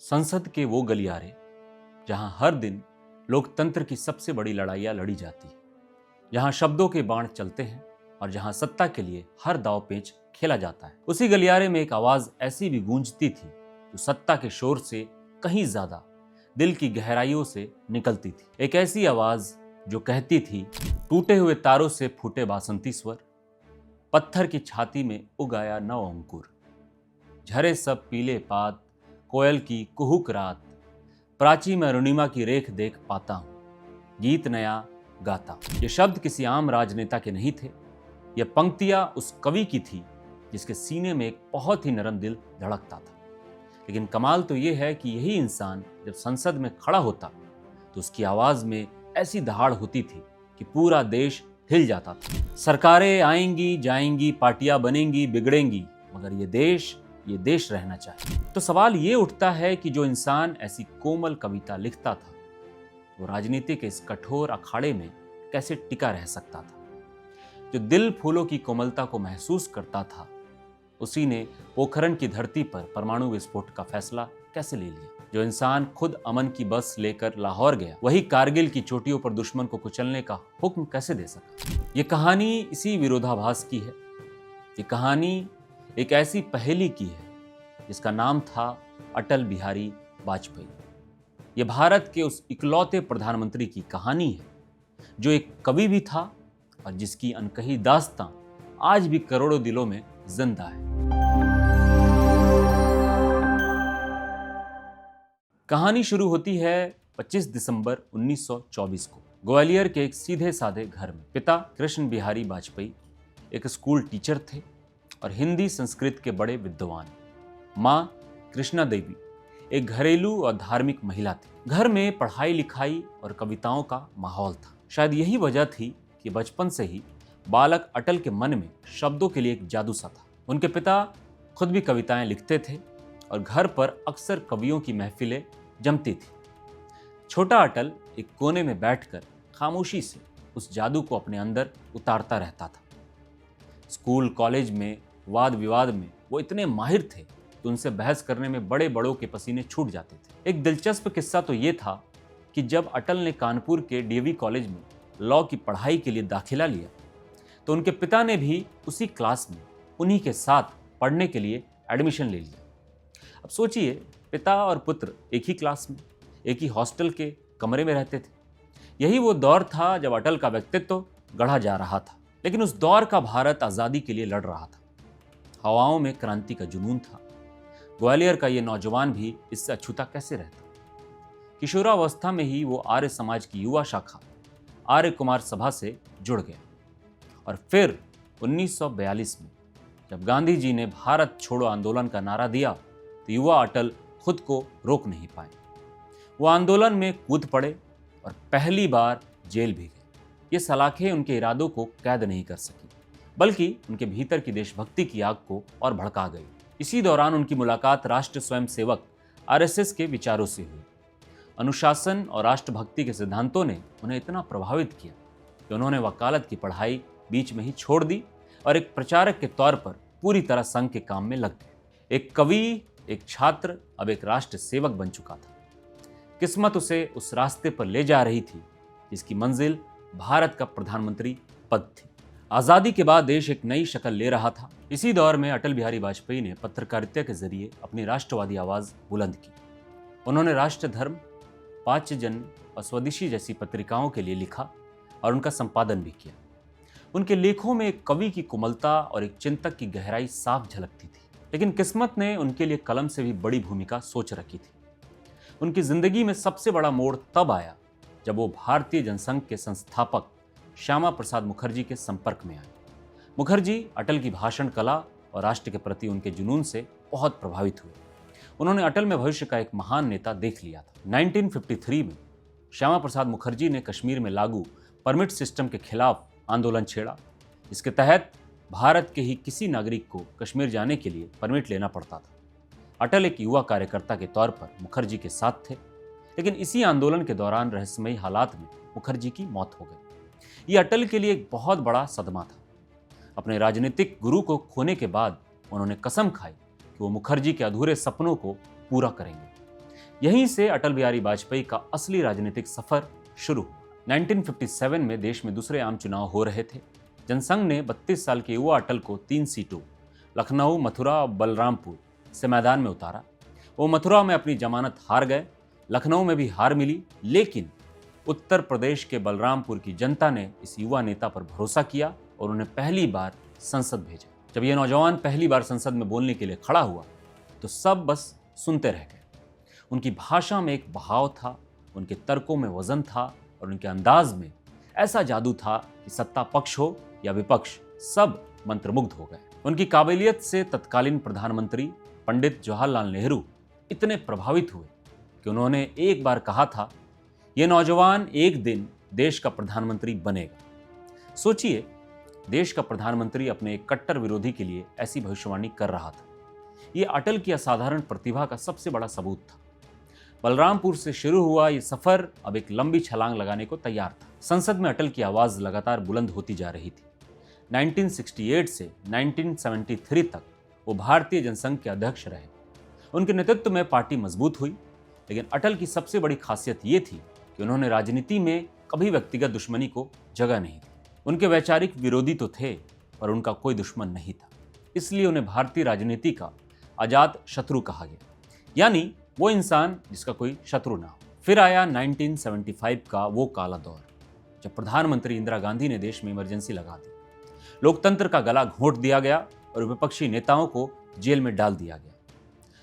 संसद के वो गलियारे जहां हर दिन लोकतंत्र की सबसे बड़ी लड़ाइयां लड़ी जाती है, जहां शब्दों के बाण चलते हैं और जहां सत्ता के लिए हर दांव पेच खेला जाता है, उसी गलियारे में एक आवाज ऐसी भी गूंजती थी जो सत्ता के शोर से कहीं ज्यादा दिल की गहराइयों से निकलती थी। एक ऐसी आवाज जो कहती थी, टूटे हुए तारों से फूटे बासंती स्वर, पत्थर की छाती में उगाया नव अंकुर, झरे सब पीले पात, कोयल की कुहुक रात, प्राची में अरुणिमा की रेख देख पाता हूं, गीत नया गाता। ये शब्द किसी आम राजनेता के नहीं थे, ये पंक्तियां उस कवि की थी जिसके सीने में एक बहुत ही नरम दिल धड़कता था। लेकिन कमाल तो ये है कि यही इंसान जब संसद में खड़ा होता तो उसकी आवाज में ऐसी दहाड़ होती थी कि पूरा देश हिल जाता था। सरकारें आएंगी जाएंगी, पार्टियां बनेंगी बिगड़ेंगी, मगर ये देश रहना चाहिए। तो सवाल ये उठता है कि जो इंसान ऐसी कोमल कविता लिखता था, वो राजनीति के इस कठोर अखाड़े में कैसे टिका रह सकता था? जो दिल फूलों की कोमलता को महसूस करता था, उसी ने पोखरण की धरती पर परमाणु विस्फोट का फैसला कैसे ले लिया? जो इंसान खुद अमन की बस लेकर लाहौर गया, वही कारगिल की चोटियों पर दुश्मन को कुचलने का हुक्म कैसे दे सका? ये कहानी इसी विरोधाभास की है। ये कहानी एक ऐसी पहेली की है जिसका नाम था अटल बिहारी वाजपेयी। ये भारत के उस इकलौते प्रधानमंत्री की कहानी है जो एक कवि भी था और जिसकी अनकही दास्तां आज भी करोड़ों दिलों में जिंदा है। कहानी शुरू होती है 25 दिसंबर 1924 को ग्वालियर के एक सीधे साधे घर में। पिता कृष्ण बिहारी वाजपेयी एक स्कूल टीचर थे और हिंदी संस्कृत के बड़े विद्वान। माँ कृष्णा देवी एक घरेलू और धार्मिक महिला थी। घर में पढ़ाई लिखाई और कविताओं का माहौल था। शायद यही वजह थी कि बचपन से ही बालक अटल के मन में शब्दों के लिए एक जादू सा था। उनके पिता खुद भी कविताएं लिखते थे और घर पर अक्सर कवियों की महफिलें जमती थी। छोटा अटल एक कोने में बैठकर खामोशी से उस जादू को अपने अंदर उतारता रहता था। स्कूल कॉलेज में वाद विवाद में वो इतने माहिर थे कि उनसे बहस करने में बड़े बड़ों के पसीने छूट जाते थे। एक दिलचस्प किस्सा तो ये था कि जब अटल ने कानपुर के डीएवी कॉलेज में लॉ की पढ़ाई के लिए दाखिला लिया, तो उनके पिता ने भी उसी क्लास में उन्हीं के साथ पढ़ने के लिए एडमिशन ले लिया। अब सोचिए, पिता और पुत्र एक ही क्लास में, एक ही हॉस्टल के कमरे में रहते थे। यही वो दौर था जब अटल का व्यक्तित्व गढ़ा जा रहा था। लेकिन उस दौर का भारत आज़ादी के लिए लड़ रहा था। हवाओं में क्रांति का जुनून था। ग्वालियर का ये नौजवान भी इससे अछूता कैसे रहता? किशोरावस्था में ही वो आर्य समाज की युवा शाखा आर्य कुमार सभा से जुड़ गया और फिर 1942 में जब गांधी जी ने भारत छोड़ो आंदोलन का नारा दिया, तो युवा अटल खुद को रोक नहीं पाए। वो आंदोलन में कूद पड़े और पहली बार जेल भी गए। ये सलाखें उनके इरादों को कैद नहीं कर सकी, बल्कि उनके भीतर की देशभक्ति की आग को और भड़का गई। इसी दौरान उनकी मुलाकात राष्ट्र स्वयंसेवक आरएसएस के विचारों से हुई। अनुशासन और राष्ट्रभक्ति के सिद्धांतों ने उन्हें इतना प्रभावित किया कि उन्होंने वकालत की पढ़ाई बीच में ही छोड़ दी और एक प्रचारक के तौर पर पूरी तरह संघ के काम में लग गए। एक कवि, एक छात्र, अब एक राष्ट्र सेवक बन चुका था। किस्मत उसे उस रास्ते पर ले जा रही थी जिसकी मंजिल भारत का प्रधानमंत्री पद थी। आजादी के बाद देश एक नई शक्ल ले रहा था। इसी दौर में अटल बिहारी वाजपेयी ने पत्रकारिता के जरिए अपनी राष्ट्रवादी आवाज बुलंद की। उन्होंने राष्ट्र धर्म, पांचजन्य और स्वदेशी जैसी पत्रिकाओं के लिए लिखा और उनका संपादन भी किया। उनके लेखों में एक कवि की कोमलता और एक चिंतक की गहराई साफ झलकती थी। लेकिन किस्मत ने उनके लिए कलम से भी बड़ी भूमिका सोच रखी थी। उनकी जिंदगी में सबसे बड़ा मोड़ तब आया जब वो भारतीय जनसंघ के संस्थापक श्यामा प्रसाद मुखर्जी के संपर्क में आए। मुखर्जी अटल की भाषण कला और राष्ट्र के प्रति उनके जुनून से बहुत प्रभावित हुए। उन्होंने अटल में भविष्य का एक महान नेता देख लिया था। 1953 में श्यामा प्रसाद मुखर्जी ने कश्मीर में लागू परमिट सिस्टम के खिलाफ आंदोलन छेड़ा। इसके तहत भारत के ही किसी नागरिक को कश्मीर जाने के लिए परमिट लेना पड़ता था। अटल एक युवा कार्यकर्ता के तौर पर मुखर्जी के साथ थे, लेकिन इसी आंदोलन के दौरान रहस्यमयी हालात में मुखर्जी की मौत हो गई। ये अटल के लिए एक बहुत बड़ा सदमा था। अपने राजनीतिक गुरु को खोने के बाद उन्होंने कसम खाई कि वो मुखर्जी के अधूरे सपनों को पूरा करेंगे। यहीं से अटल बिहारी वाजपेयी का असली राजनीतिक सफर शुरू हुआ। 1957 में देश में दूसरे आम चुनाव हो रहे थे। जनसंघ ने 32 साल के युवा अटल को 3 सीटों लखनऊ, मथुरा और बलरामपुर से मैदान में उतारा। वो मथुरा में अपनी जमानत हार गए, लखनऊ में भी हार मिली, लेकिन उत्तर प्रदेश के बलरामपुर की जनता ने इस युवा नेता पर भरोसा किया और उन्हें पहली बार संसद भेजा। जब यह नौजवान पहली बार संसद में बोलने के लिए खड़ा हुआ तो सब बस सुनते रह गए। उनकी भाषा में एक बहाव था, उनके तर्कों में वजन था और उनके अंदाज में ऐसा जादू था कि सत्ता पक्ष हो या विपक्ष सब मंत्रमुग्ध हो गए। उनकी काबिलियत से तत्कालीन प्रधानमंत्री पंडित जवाहरलाल नेहरू इतने प्रभावित हुए कि उन्होंने एक बार कहा था, ये नौजवान एक दिन देश का प्रधानमंत्री बनेगा। सोचिए, देश का प्रधानमंत्री अपने एक कट्टर विरोधी के लिए ऐसी भविष्यवाणी कर रहा था। ये अटल की असाधारण प्रतिभा का सबसे बड़ा सबूत था। बलरामपुर से शुरू हुआ ये सफर अब एक लंबी छलांग लगाने को तैयार था। संसद में अटल की आवाज लगातार बुलंद होती जा रही थी। 1968 से 1973 तक वो भारतीय जनसंघ के अध्यक्ष रहे। उनके नेतृत्व में पार्टी मजबूत हुई, लेकिन अटल की सबसे बड़ी खासियत ये थी कि उन्होंने राजनीति में कभी व्यक्तिगत दुश्मनी को जगह नहीं दी। उनके वैचारिक विरोधी तो थे, पर उनका कोई दुश्मन नहीं था। इसलिए उन्हें भारतीय राजनीति का आजाद शत्रु कहा गया, यानी वो इंसान जिसका कोई शत्रु ना हो। फिर आया 1975 का वो काला दौर, जब प्रधानमंत्री इंदिरा गांधी ने देश में इमरजेंसी लगा दी। लोकतंत्र का गला घोंट दिया गया और विपक्षी नेताओं को जेल में डाल दिया गया।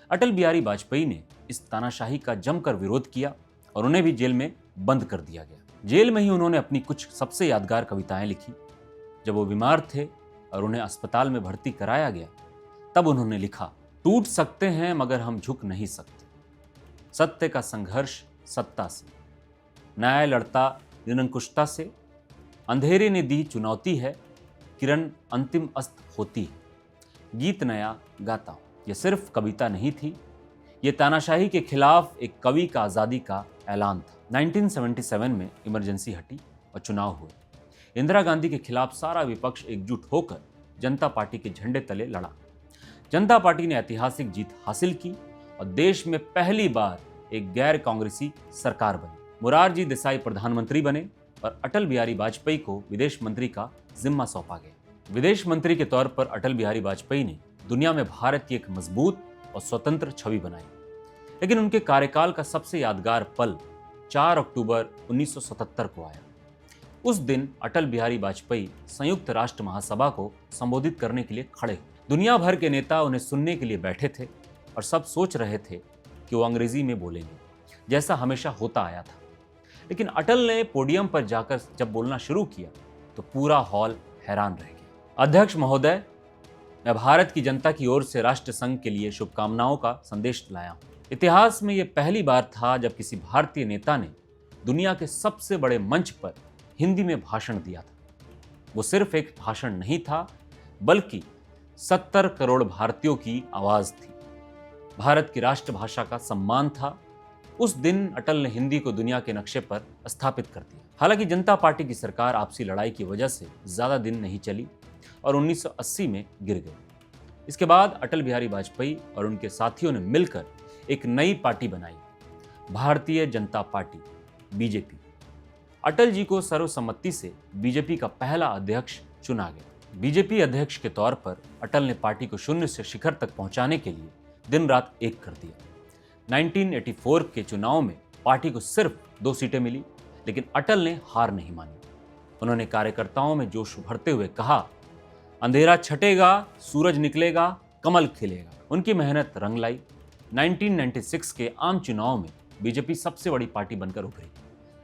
अटल बिहारी वाजपेयी ने इस तानाशाही का जमकर विरोध किया और उन्हें भी जेल में बंद कर दिया गया। जेल में ही उन्होंने अपनी कुछ सबसे यादगार कविताएं लिखी। जब वो बीमार थे और उन्हें अस्पताल में भर्ती कराया गया, तब उन्होंने लिखा, टूट सकते हैं मगर हम झुक नहीं सकते। सत्य का संघर्ष सत्ता से, न्याय लड़ता निरंकुशता से। अंधेरे ने दी चुनौती है, किरण अंतिम अस्त होती है। गीत नया गाता हूं। यह सिर्फ कविता नहीं थी, ये तानाशाही के खिलाफ एक कवि का आज़ादी का ऐलान था। 1977 में इमरजेंसी हटी और चुनाव हुए। इंदिरा गांधी के खिलाफ सारा विपक्ष एकजुट होकर जनता पार्टी के झंडे तले लड़ा। जनता पार्टी ने ऐतिहासिक जीत हासिल की और देश में पहली बार एक गैर कांग्रेसी सरकार बनी। मोरारजी देसाई प्रधानमंत्री बने और अटल बिहारी वाजपेयी को विदेश मंत्री का जिम्मा सौंपा गया। विदेश मंत्री के तौर पर अटल बिहारी वाजपेयी ने दुनिया में भारत की एक मजबूत और स्वतंत्र छवि बनाई। लेकिन उनके कार्यकाल का सबसे यादगार पल 4 अक्टूबर 1977 को आया। उस दिन अटल बिहारी वाजपेयी संयुक्त राष्ट्र महासभा को संबोधित करने के लिए खड़े हुए। दुनिया भर के नेता उन्हें सुनने के लिए बैठे थे और सब सोच रहे थे कि वो अंग्रेजी में बोलेंगे, जैसा हमेशा होता आया था। लेकिन अटल ने पोडियम पर जाकर जब बोलना शुरू किया तो पूरा हॉल हैरान रह गया। अध्यक्ष महोदय, मैं भारत की जनता की ओर से राष्ट्र संघ के लिए शुभकामनाओं का संदेश लाया हूं। इतिहास में यह पहली बार था जब किसी भारतीय नेता ने दुनिया के सबसे बड़े मंच पर हिंदी में भाषण दिया था। वो सिर्फ एक भाषण नहीं था, बल्कि 70 करोड़ भारतीयों की आवाज थी। भारत की राष्ट्रभाषा का सम्मान था। उस दिन अटल ने हिंदी को दुनिया के नक्शे पर स्थापित कर दिया। हालांकि जनता पार्टी की सरकार आपसी लड़ाई की वजह से ज्यादा दिन नहीं चली और 1980 में गिर गई। इसके बाद अटल बिहारी वाजपेयी और उनके साथियों ने मिलकर एक नई पार्टी बनाई, भारतीय जनता पार्टी, बीजेपी। अटल जी को सर्वसम्मति से बीजेपी का पहला अध्यक्ष चुना गया। बीजेपी अध्यक्ष के तौर पर अटल ने पार्टी को शून्य से शिखर तक पहुंचाने के लिए दिन रात एक कर दिया। 1984 के चुनाव में पार्टी को सिर्फ 2 सीटें मिली, लेकिन अटल ने हार नहीं मानी। उन्होंने कार्यकर्ताओं में जोश भरते हुए कहा, अंधेरा छटेगा, सूरज निकलेगा, कमल खिलेगा। उनकी मेहनत रंग लाई। 1996 के आम चुनाव में बीजेपी सबसे बड़ी पार्टी बनकर उभरी।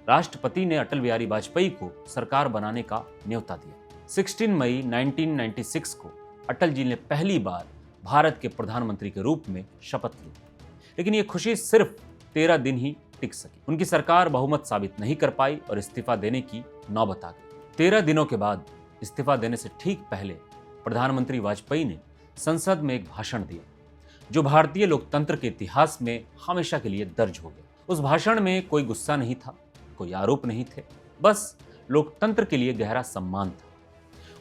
राष्ट्रपति ने अटल बिहारी वाजपेयी को सरकार बनाने का न्योता दिया। 16 मई 1996 को अटल जी ने पहली बार भारत के प्रधानमंत्री के रूप में शपथ ली। लेकिन ये खुशी सिर्फ 13 दिन ही टिक सकी। उनकी सरकार बहुमत साबित नहीं कर पाई और इस्तीफा देने की नौबत आ गई। 13 दिनों के बाद इस्तीफा देने से ठीक पहले प्रधानमंत्री वाजपेयी ने संसद में एक भाषण दिया, जो भारतीय लोकतंत्र के इतिहास में हमेशा के लिए दर्ज हो गया। उस भाषण में कोई गुस्सा नहीं था, कोई आरोप नहीं थे, बस लोकतंत्र के लिए गहरा सम्मान था।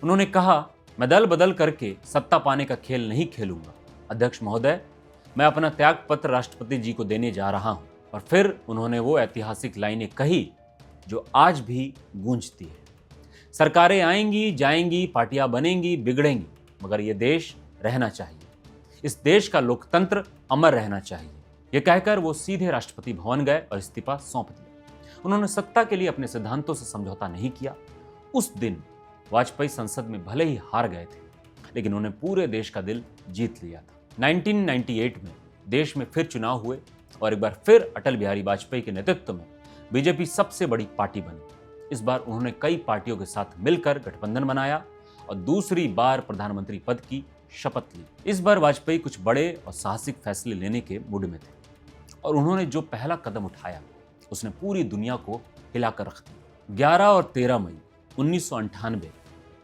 उन्होंने कहा, मैं दल बदल करके सत्ता पाने का खेल नहीं खेलूंगा। अध्यक्ष महोदय, मैं अपना त्याग पत्र राष्ट्रपति जी को देने जा रहा हूं। और फिर उन्होंने वो ऐतिहासिक लाइनें कही जो आज भी गूंजती है। सरकारें आएंगी जाएंगी, पार्टियां बनेंगी बिगड़ेंगी, मगर ये देश रहना चाहिए, इस देश का लोकतंत्र अमर रहना चाहिए। ये कहकर वो सीधे राष्ट्रपति भवन गए और इस्तीफा सौंप दिया। उन्होंने सत्ता के लिए अपने सिद्धांतों से समझौता नहीं किया। उस दिन वाजपेयी संसद में भले ही हार गए थे, लेकिन उन्होंने पूरे देश का दिल जीत लिया था। 1998 में देश में फिर चुनाव हुए और एक बार फिर अटल बिहारी वाजपेयी के नेतृत्व में बीजेपी सबसे बड़ी पार्टी बनी। इस बार उन्होंने कई पार्टियों के साथ मिलकर गठबंधन बनाया और दूसरी बार प्रधानमंत्री पद की शपथ ली। इस बार वाजपेयी कुछ बड़े और साहसिक फैसले लेने के मूड में थे और उन्होंने जो पहला कदम उठाया उसने पूरी दुनिया को हिलाकर रख दिया। 11 और 13 मई 1998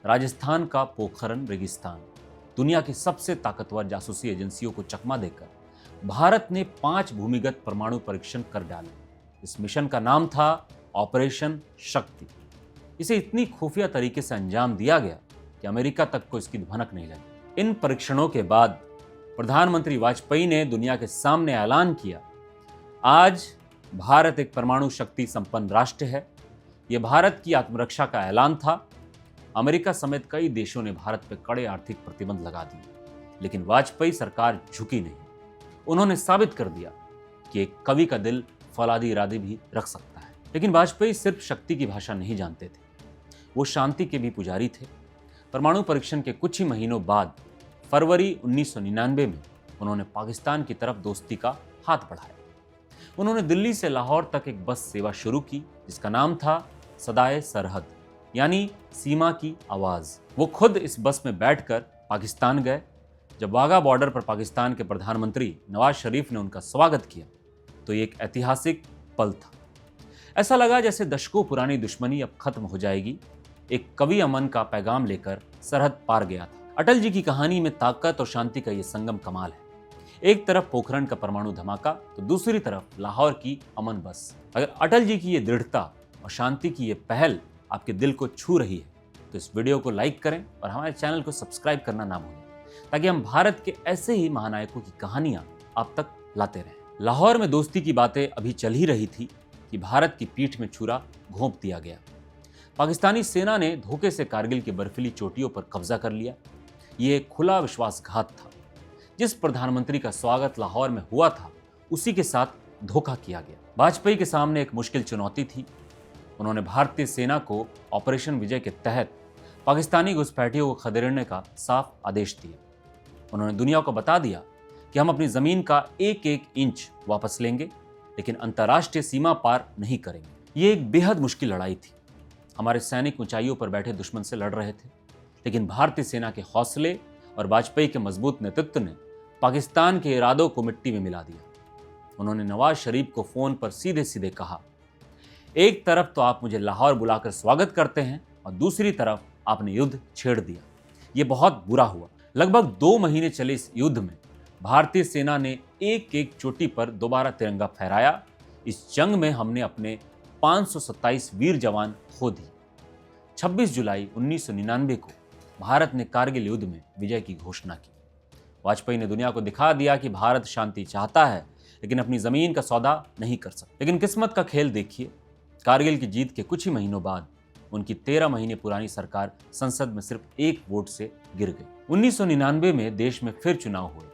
राजस्थान का पोखरण रेगिस्तान दुनिया की सबसे ताकतवर जासूसी एजेंसियों को चकमा देकर भारत ने 5 भूमिगत परमाणु परीक्षण कर डाले। इस मिशन का नाम था ऑपरेशन शक्ति। इसे इतनी खुफिया तरीके से अंजाम दिया गया कि अमेरिका तक को इसकी भनक नहीं लगी। इन परीक्षणों के बाद प्रधानमंत्री वाजपेयी ने दुनिया के सामने ऐलान किया, आज भारत एक परमाणु शक्ति संपन्न राष्ट्र है। यह भारत की आत्मरक्षा का ऐलान था। अमेरिका समेत कई देशों ने भारत पर कड़े आर्थिक प्रतिबंध लगा दिए, लेकिन वाजपेयी सरकार झुकी नहीं। उन्होंने साबित कर दिया कि एक कवि का दिल फौलादी इरादे भी रख सकता है। लेकिन वाजपेयी सिर्फ शक्ति की भाषा नहीं जानते थे, वो शांति के भी पुजारी थे। परमाणु परीक्षण के कुछ ही महीनों बाद फरवरी 1999 में उन्होंने पाकिस्तान की तरफ दोस्ती का हाथ बढ़ाया। उन्होंने दिल्ली से लाहौर तक एक बस सेवा शुरू की जिसका नाम था सदाए सरहद, यानी सीमा की आवाज। वो खुद इस बस में बैठकर पाकिस्तान गए। जब वाघा बॉर्डर पर पाकिस्तान के प्रधानमंत्री नवाज शरीफ ने उनका स्वागत किया तो ये एक ऐतिहासिक पल था। ऐसा लगा जैसे दशकों पुरानी दुश्मनी अब खत्म हो जाएगी। एक कवि अमन का पैगाम लेकर सरहद पार गया था। अटल जी की कहानी में ताकत और शांति का ये संगम कमाल है। एक तरफ पोखरण का परमाणु धमाका तो दूसरी तरफ लाहौर की अमन बस। अगर अटल जी की ये दृढ़ता और शांति की ये पहल आपके दिल को छू रही है तो इस वीडियो को लाइक करें और हमारे चैनल को सब्सक्राइब करना ना भूलें, ताकि हम भारत के ऐसे ही महानायकों की कहानियां आप तक लाते रहें। लाहौर में दोस्ती की बातें अभी चल ही रही थी कि भारत की पीठ में छुरा घोंप दिया गया। पाकिस्तानी सेना ने धोखे से कारगिल की बर्फीली चोटियों पर कब्जा कर लिया। ये एक खुला विश्वासघात था। जिस प्रधानमंत्री का स्वागत लाहौर में हुआ था उसी के साथ धोखा किया गया। वाजपेयी के सामने एक मुश्किल चुनौती थी। उन्होंने भारतीय सेना को ऑपरेशन विजय के तहत पाकिस्तानी घुसपैठियों को खदेड़ने का साफ आदेश दिया। उन्होंने दुनिया को बता दिया कि हम अपनी जमीन का एक एक इंच वापस लेंगे, लेकिन अंतर्राष्ट्रीय सीमा पार नहीं करेंगे। ये एक बेहद मुश्किल लड़ाई थी। हमारे सैनिक ऊंचाइयों पर बैठे दुश्मन से लड़ रहे थे, लेकिन भारतीय सेना के हौसले और वाजपेयी के मजबूत नेतृत्व ने पाकिस्तान के इरादों को मिट्टी में मिला दिया। उन्होंने नवाज शरीफ को फोन पर सीधे सीधे कहा, एक तरफ तो आप मुझे लाहौर बुलाकर स्वागत करते हैं और दूसरी तरफ आपने युद्ध छेड़ दिया। ये बहुत बुरा हुआ। लगभग 2 महीने चले इस युद्ध में भारतीय सेना ने एक एक चोटी पर दोबारा तिरंगा फहराया। इस जंग में हमने अपने 527 वीर जवान खो दिए। 26 जुलाई 1999 को भारत ने कारगिल युद्ध में विजय की घोषणा की। वाजपेयी ने दुनिया को दिखा दिया कि भारत शांति चाहता है, लेकिन अपनी जमीन का सौदा नहीं कर सकता। लेकिन किस्मत का खेल देखिए, कारगिल की जीत के कुछ ही महीनों बाद उनकी 13 महीने पुरानी सरकार संसद में सिर्फ 1 वोट से गिर गई। 1999 में देश में फिर चुनाव हुए।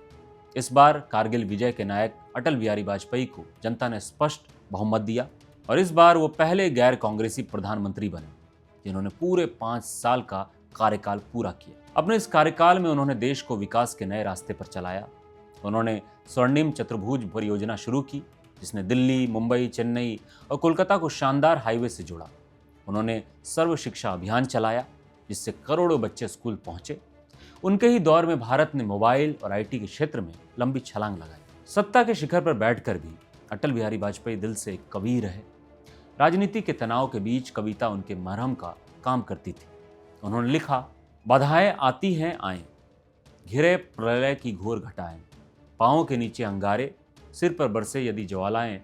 इस बार कारगिल विजय के नायक अटल बिहारी वाजपेयी को जनता ने स्पष्ट बहुमत दिया और इस बार वो पहले गैर कांग्रेसी प्रधानमंत्री बने जिन्होंने पूरे 5 साल का कार्यकाल पूरा किया। अपने इस कार्यकाल में उन्होंने देश को विकास के नए रास्ते पर चलाया। उन्होंने स्वर्णिम चतुर्भुज परियोजना शुरू की जिसने दिल्ली, मुंबई, चेन्नई और कोलकाता को शानदार हाईवे से जोड़ा। उन्होंने सर्व शिक्षा अभियान चलाया जिससे करोड़ों बच्चे स्कूल पहुंचे। उनके ही दौर में भारत ने मोबाइल और आईटी के क्षेत्र में लंबी छलांग लगाई। सत्ता के शिखर पर बैठकर भी अटल बिहारी वाजपेयी दिल से एक कवि रहे। राजनीति के तनाव के बीच कविता उनके मरहम का काम करती थी। उन्होंने लिखा, बाधाएं आती हैं आएं, घिरे प्रलय की घोर घटाएं, पाँव के नीचे अंगारे, सिर पर बरसे यदि ज्वालाएं,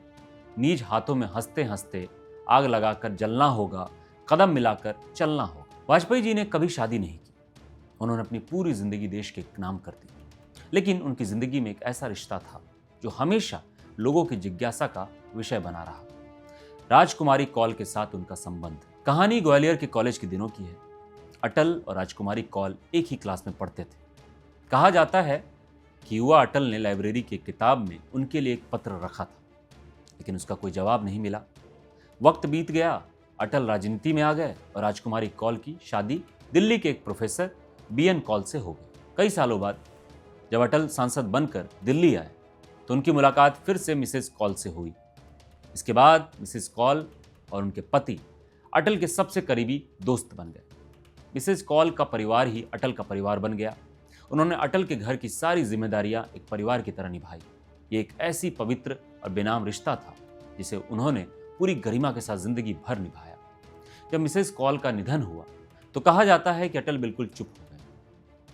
नीज हाथों में हंसते हंसते आग लगाकर जलना होगा, कदम मिलाकर चलना होगा। वाजपेयी जी ने कभी शादी नहीं की। उन्होंने अपनी पूरी जिंदगी देश के नाम कर दी, लेकिन उनकी जिंदगी में एक ऐसा रिश्ता था जो हमेशा लोगों की जिज्ञासा का विषय बना रहा। राजकुमारी कौल के साथ उनका संबंध। कहानी ग्वालियर के कॉलेज के दिनों की है। अटल और राजकुमारी कौल एक ही क्लास में पढ़ते थे। कहा जाता है कि युवा अटल ने लाइब्रेरी की किताब में उनके लिए एक पत्र रखा था, लेकिन उसका कोई जवाब नहीं मिला। वक्त बीत गया, अटल राजनीति में आ गए और राजकुमारी कौल की शादी दिल्ली के एक प्रोफेसर BN कौल से हो गई। कई सालों बाद जब अटल सांसद बनकर दिल्ली आए तो उनकी मुलाकात फिर से मिसेस कौल से हुई। इसके बाद मिसेस कौल और उनके पति अटल के सबसे करीबी दोस्त बन गए। मिसेस कौल का परिवार ही अटल का परिवार बन गया। उन्होंने अटल के घर की सारी जिम्मेदारियां एक परिवार की तरह निभाई। ये एक ऐसी पवित्र और बेनाम रिश्ता था जिसे उन्होंने पूरी गरिमा के साथ जिंदगी भर निभाया। जब मिसेस कौल का निधन हुआ तो कहा जाता है कि अटल बिल्कुल चुप हो गए।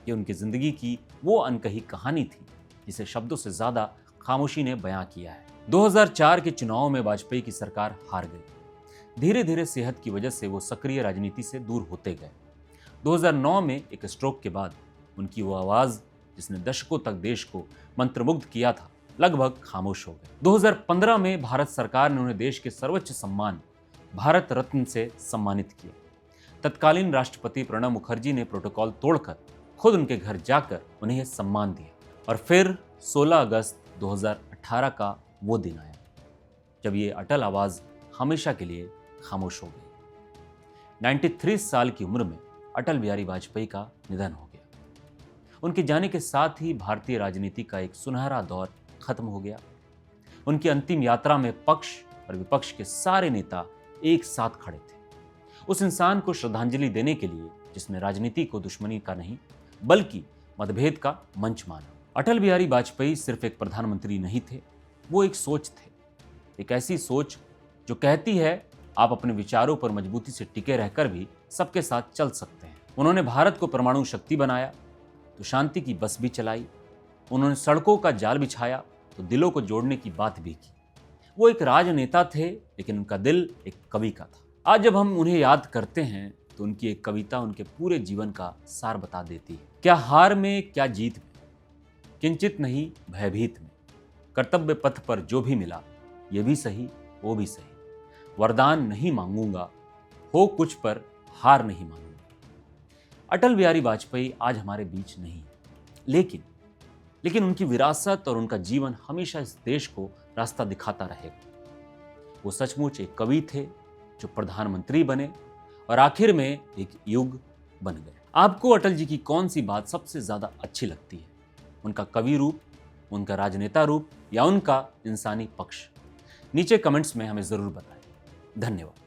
ये उनकी जिंदगी की वो अनकही कहानी थी जिसे शब्दों से ज्यादा खामोशी ने बयां किया है। 2004 के चुनाव में वाजपेयी की सरकार हार गई। धीरे धीरे सेहत की वजह से वो सक्रिय राजनीति से दूर होते गए। 2009 में एक स्ट्रोक के बाद उनकी वो आवाज जिसने दशकों तक देश को मंत्रमुग्ध किया था, लगभग खामोश हो गए। 2015 में भारत सरकार ने उन्हें देश के सर्वोच्च सम्मान भारत रत्न से सम्मानित किया। तत्कालीन राष्ट्रपति प्रणब मुखर्जी ने प्रोटोकॉल तोड़कर खुद उनके घर जाकर उन्हें यह सम्मान दिया। और फिर 16 अगस्त 2018 का वो दिन आया जब ये अटल आवाज हमेशा के लिए खामोश हो गई। 93 साल की उम्र में अटल बिहारी वाजपेयी का निधन हो गया। उनके जाने के साथ ही भारतीय राजनीति का एक सुनहरा दौर खत्म हो गया। उनकी अंतिम यात्रा में पक्ष और विपक्ष के सारे नेता एक साथ खड़े थे, उस इंसान को श्रद्धांजलि देने के लिए जिसने राजनीति को दुश्मनी का नहीं बल्कि मतभेद का मंच माना। अटल बिहारी वाजपेयी सिर्फ एक प्रधानमंत्री नहीं थे, वो एक सोच थे। एक ऐसी सोच जो कहती है आप अपने विचारों पर मजबूती से टिके रहकर भी सबके साथ चल सकते हैं। उन्होंने भारत को परमाणु शक्ति बनाया तो शांति की बस भी चलाई। उन्होंने सड़कों का जाल बिछाया तो दिलों को जोड़ने की बात भी की। वो एक राजनेता थे, लेकिन उनका दिल एक कवि का था। आज जब हम उन्हें याद करते हैं तो उनकी एक कविता उनके पूरे जीवन का सार बता देती है। क्या हार में क्या जीत में, किंचित नहीं भयभीत में, कर्तव्य पथ पर जो भी मिला, ये भी सही वो भी सही, वरदान नहीं मांगूंगा, हो कुछ पर हार नहीं मांगूंगा। अटल बिहारी वाजपेयी आज हमारे बीच नहीं है, लेकिन उनकी विरासत और उनका जीवन हमेशा इस देश को रास्ता दिखाता रहेगा। वो सचमुच एक कवि थे जो प्रधानमंत्री बने और आखिर में एक युग बन गए। आपको अटल जी की कौन सी बात सबसे ज्यादा अच्छी लगती है? उनका कवि रूप, उनका राजनेता रूप या उनका इंसानी पक्ष? नीचे कमेंट्स में हमें जरूर बताएं। धन्यवाद।